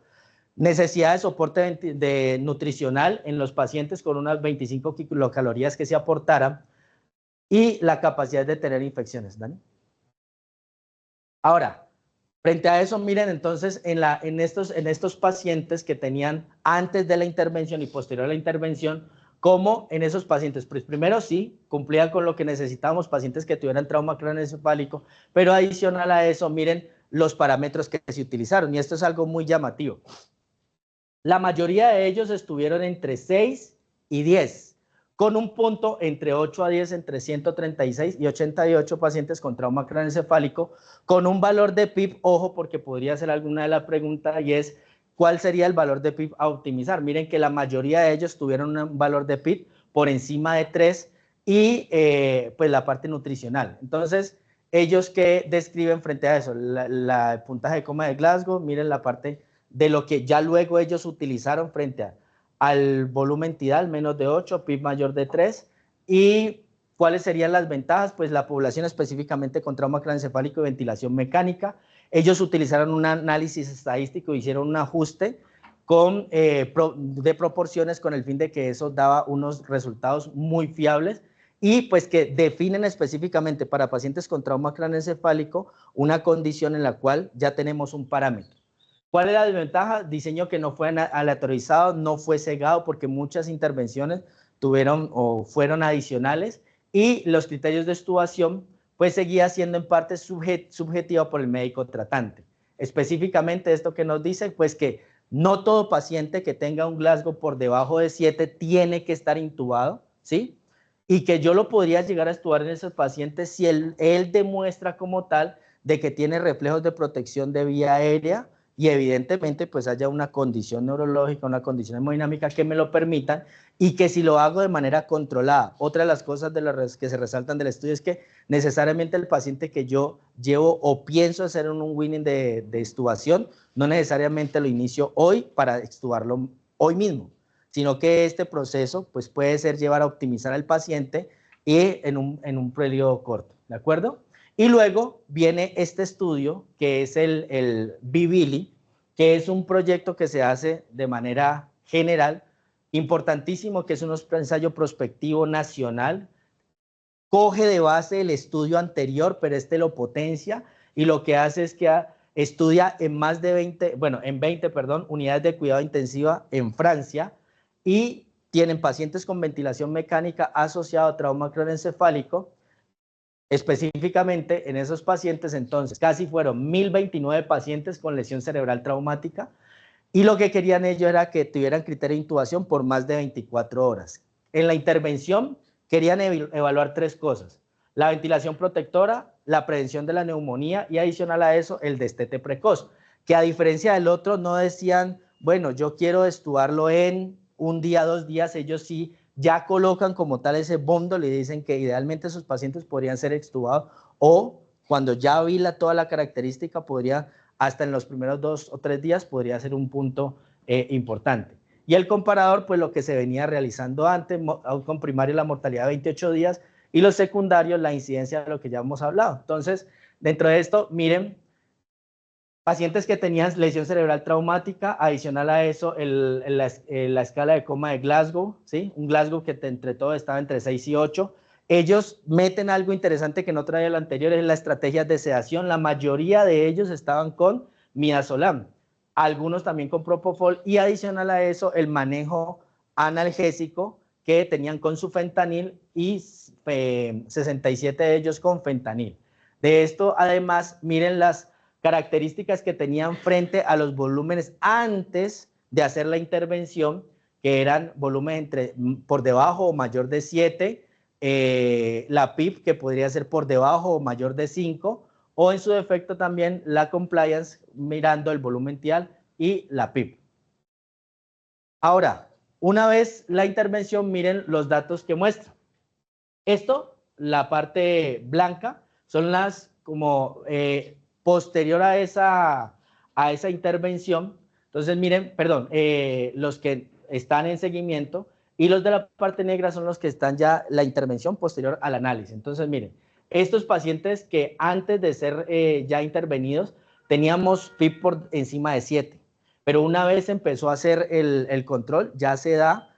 necesidad de soporte nutricional en los pacientes con unas 25 kilocalorías que se aportaran y la capacidad de tener infecciones. ¿Dani? Ahora, frente a eso, miren entonces en estos pacientes que tenían antes de la intervención y posterior a la intervención, cómo en esos pacientes, pues primero sí, cumplían con lo que necesitábamos, pacientes que tuvieran trauma craneoencefálico, pero adicional a eso, miren los parámetros que se utilizaron, y esto es algo muy llamativo. La mayoría de ellos estuvieron entre 6 y 10, con un punto entre 8 a 10, entre 136 y 88 pacientes con trauma craneoencefálico, con un valor de PIB, ojo, porque podría ser alguna de las preguntas, y es, ¿cuál sería el valor de PIB a optimizar? Miren que la mayoría de ellos tuvieron un valor de PIB por encima de 3, y pues la parte nutricional. Entonces, ellos que describen frente a eso, la puntaje de coma de Glasgow, miren la parte de lo que ya luego ellos utilizaron frente al volumen tidal, menos de 8, PIB mayor de 3, y ¿cuáles serían las ventajas? Pues la población específicamente con trauma craneoencefálico y ventilación mecánica. Ellos utilizaron un análisis estadístico, hicieron un ajuste de proporciones con el fin de que eso daba unos resultados muy fiables, y pues que definen específicamente para pacientes con trauma craneoencefálico una condición en la cual ya tenemos un parámetro. ¿Cuál es la desventaja? Diseño que no fue aleatorizado, no fue cegado, porque muchas intervenciones tuvieron o fueron adicionales, y los criterios de extubación pues seguía siendo en parte subjetivo por el médico tratante. Específicamente esto que nos dice, pues que no todo paciente que tenga un Glasgow por debajo de 7 tiene que estar intubado, ¿sí? Y que yo lo podría llegar a extubar en esos pacientes si él demuestra como tal de que tiene reflejos de protección de vía aérea, y evidentemente pues haya una condición neurológica, una condición hemodinámica que me lo permitan, y que si lo hago de manera controlada. Otra de las cosas que se resaltan del estudio es que necesariamente el paciente que yo llevo o pienso hacer un winning de extubación, no necesariamente lo inicio hoy para extubarlo hoy mismo, sino que este proceso pues puede ser llevar a optimizar al paciente y en un periodo corto, ¿de acuerdo? Y luego viene este estudio, que es el BBILI, que es un proyecto que se hace de manera general, importantísimo, que es un ensayo prospectivo nacional, coge de base el estudio anterior, pero este lo potencia, y lo que hace es que estudia en más de 20, bueno, en 20, perdón, unidades de cuidado intensiva en Francia, y tienen pacientes con ventilación mecánica asociado a trauma craneoencefálico. Específicamente en esos pacientes, entonces, casi fueron 1029 pacientes con lesión cerebral traumática, y lo que querían ellos era que tuvieran criterio de intubación por más de 24 horas. En la intervención querían evaluar 3 cosas: la ventilación protectora, la prevención de la neumonía y, adicional a eso, el destete precoz, que a diferencia del otro no decían, bueno, yo quiero extubarlo en un día, 2 días. Ellos sí ya colocan como tal ese bundle y dicen que idealmente sus pacientes podrían ser extubados, o cuando ya vi toda la característica, podría, hasta en los primeros 2 o 3 días, podría ser un punto importante. Y el comparador, pues lo que se venía realizando antes, con primario la mortalidad de 28 días, y los secundarios la incidencia de lo que ya hemos hablado. Entonces, dentro de esto, miren, pacientes que tenían lesión cerebral traumática, adicional a eso, la escala de coma de Glasgow, ¿sí? Un Glasgow que entre todo estaba entre 6 y 8. Ellos meten algo interesante que no traía el anterior, es la estrategia de sedación. La mayoría de ellos estaban con midazolam, algunos también con propofol, y adicional a eso, el manejo analgésico que tenían con su fentanil, y 67 de ellos con fentanil. De esto, además, miren las características que tenían frente a los volúmenes antes de hacer la intervención, que eran volúmenes por debajo o mayor de 7, la PIP que podría ser por debajo o mayor de 5, o en su defecto también la compliance mirando el volumen tial y la PIP. Ahora, una vez la intervención, miren los datos que muestra. Esto, la parte blanca, son las como posterior a esa intervención. Entonces, miren, perdón, los que están en seguimiento, y los de la parte negra son los que están ya la intervención posterior al análisis. Entonces, miren, estos pacientes que antes de ser ya intervenidos teníamos PIP por encima de 7, pero una vez empezó a hacer el control, ya se da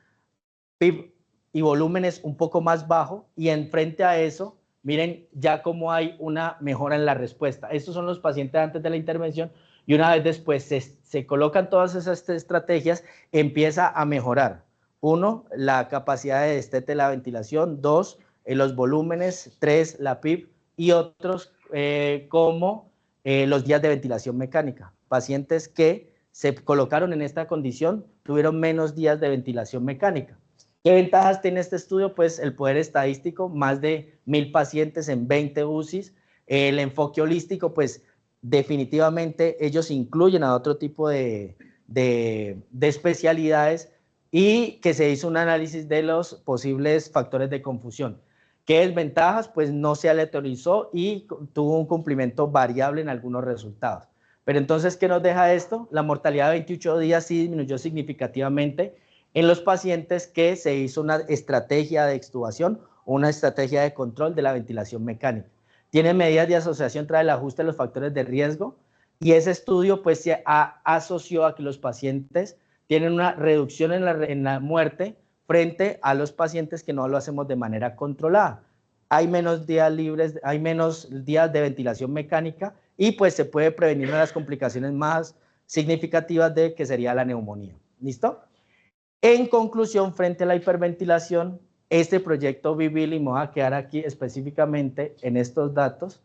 PIB y volúmenes un poco más bajo, y en frente a eso, miren ya cómo hay una mejora en la respuesta. Estos son los pacientes antes de la intervención, y una vez después se colocan todas esas estrategias, empieza a mejorar. 1, la capacidad de destete de la ventilación; 2, los volúmenes; 3, la PIB, y otros como los días de ventilación mecánica. Pacientes que se colocaron en esta condición tuvieron menos días de ventilación mecánica. ¿Qué ventajas tiene este estudio? Pues el poder estadístico, más de 1000 pacientes en 20 UCIs. El enfoque holístico, pues definitivamente ellos incluyen a otro tipo de especialidades, y que se hizo un análisis de los posibles factores de confusión. ¿Qué desventajas? Pues no se aleatorizó y tuvo un cumplimiento variable en algunos resultados. Pero entonces, ¿qué nos deja esto? La mortalidad de 28 días sí disminuyó significativamente en los pacientes que se hizo una estrategia de extubación o una estrategia de control de la ventilación mecánica. Tiene medidas de asociación tras el ajuste de los factores de riesgo, y ese estudio pues se asoció a que los pacientes tienen una reducción en la muerte frente a los pacientes que no lo hacemos de manera controlada. Hay menos días libres, hay menos días de ventilación mecánica, y pues se puede prevenir una de las complicaciones más significativas de que sería la neumonía. ¿Listo? En conclusión, frente a la hiperventilación, este proyecto BBILI, me voy a quedar aquí específicamente en estos datos,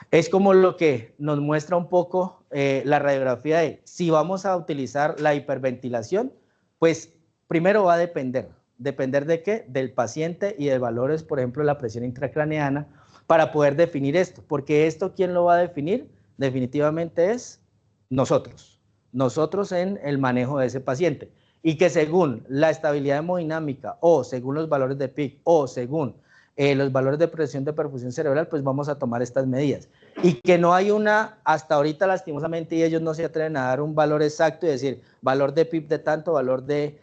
es como lo que nos muestra un poco la radiografía de si vamos a utilizar la hiperventilación. Pues primero va a depender de qué, del paciente y de valores, por ejemplo, la presión intracraneana, para poder definir esto, porque esto, ¿quién lo va a definir? Definitivamente es nosotros en el manejo de ese paciente, y que según la estabilidad hemodinámica, o según los valores de PIC, o según los valores de presión de perfusión cerebral, pues vamos a tomar estas medidas. Y que no hay hasta ahorita lastimosamente, y ellos no se atreven a dar un valor exacto y decir valor de PIB de tanto, valor de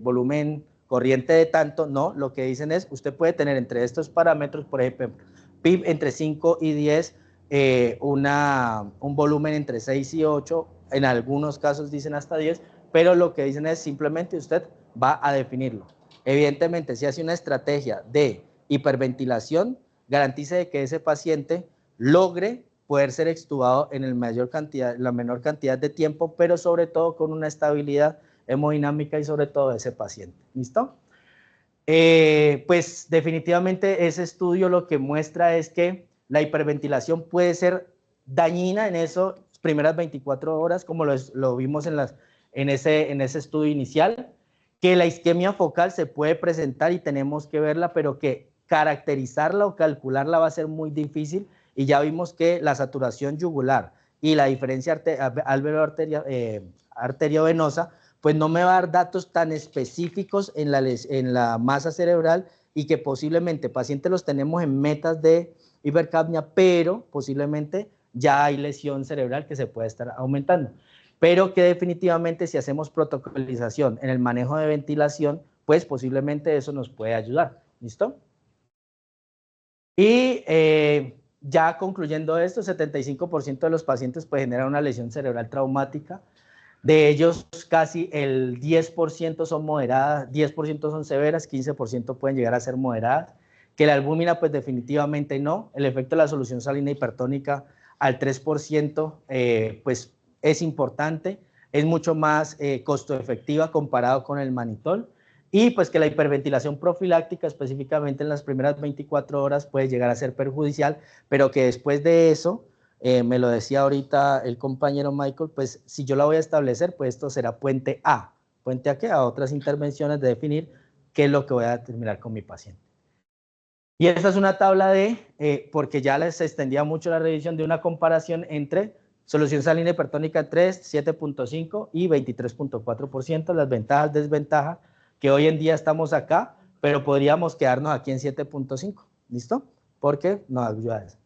volumen corriente de tanto, no, lo que dicen es, usted puede tener entre estos parámetros, por ejemplo, PIB entre 5 y 10, un volumen entre 6 y 8, en algunos casos dicen hasta 10, pero lo que dicen es simplemente usted va a definirlo. Evidentemente, si hace una estrategia de hiperventilación, garantice de que ese paciente logre poder ser extubado en la menor cantidad de tiempo, pero sobre todo con una estabilidad hemodinámica y sobre todo de ese paciente. ¿Listo? Pues definitivamente ese estudio lo que muestra es que la hiperventilación puede ser dañina en esas primeras 24 horas, como lo vimos en ese estudio inicial, que la isquemia focal se puede presentar y tenemos que verla, pero que caracterizarla o calcularla va a ser muy difícil, y ya vimos que la saturación yugular y la diferencia arteriovenosa pues no me va a dar datos tan específicos en la masa cerebral, y que posiblemente pacientes los tenemos en metas de hipercapnia, pero posiblemente ya hay lesión cerebral que se puede estar aumentando. Pero que definitivamente si hacemos protocolización en el manejo de ventilación, pues posiblemente eso nos puede ayudar. ¿Listo? Y ya concluyendo esto, 75% de los pacientes pues generan una lesión cerebral traumática. De ellos, casi el 10% son moderadas, 10% son severas, 15% pueden llegar a ser moderadas. Que la albúmina, pues definitivamente no. El efecto de la solución salina hipertónica al 3%, pues es importante, es mucho más costo efectiva comparado con el manitol. Y pues que la hiperventilación profiláctica, específicamente en las primeras 24 horas, puede llegar a ser perjudicial, pero que después de eso, me lo decía ahorita el compañero Michael, pues si yo la voy a establecer, pues esto será puente A. ¿Puente a qué? A otras intervenciones de definir qué es lo que voy a determinar con mi paciente. Y esta es una tabla porque ya les extendía mucho la revisión, de una comparación entre solución salina hipertónica 3, 7.5 y 23.4%, las ventajas, desventajas, que hoy en día estamos acá, pero podríamos quedarnos aquí en 7.5, ¿listo? Porque nos ayuda a eso.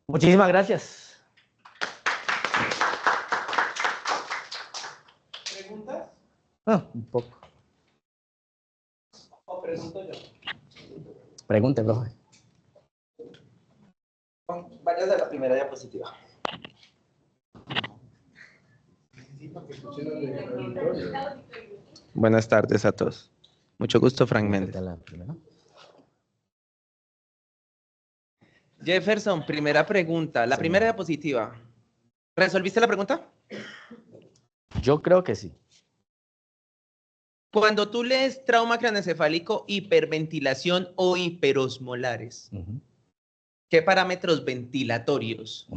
Muchísimas gracias. ¿Preguntas? Un poco. ¿O pregunto yo? Pregunte, profe. Varias de la primera diapositiva. Buenas tardes a todos. Mucho gusto, Frank Méndez. Jefferson, primera pregunta. La primera diapositiva. ¿Resolviste la pregunta? Yo creo que sí. Cuando tú lees trauma craneoencefálico, hiperventilación o hiperosmolares, ¿qué parámetros ventilatorios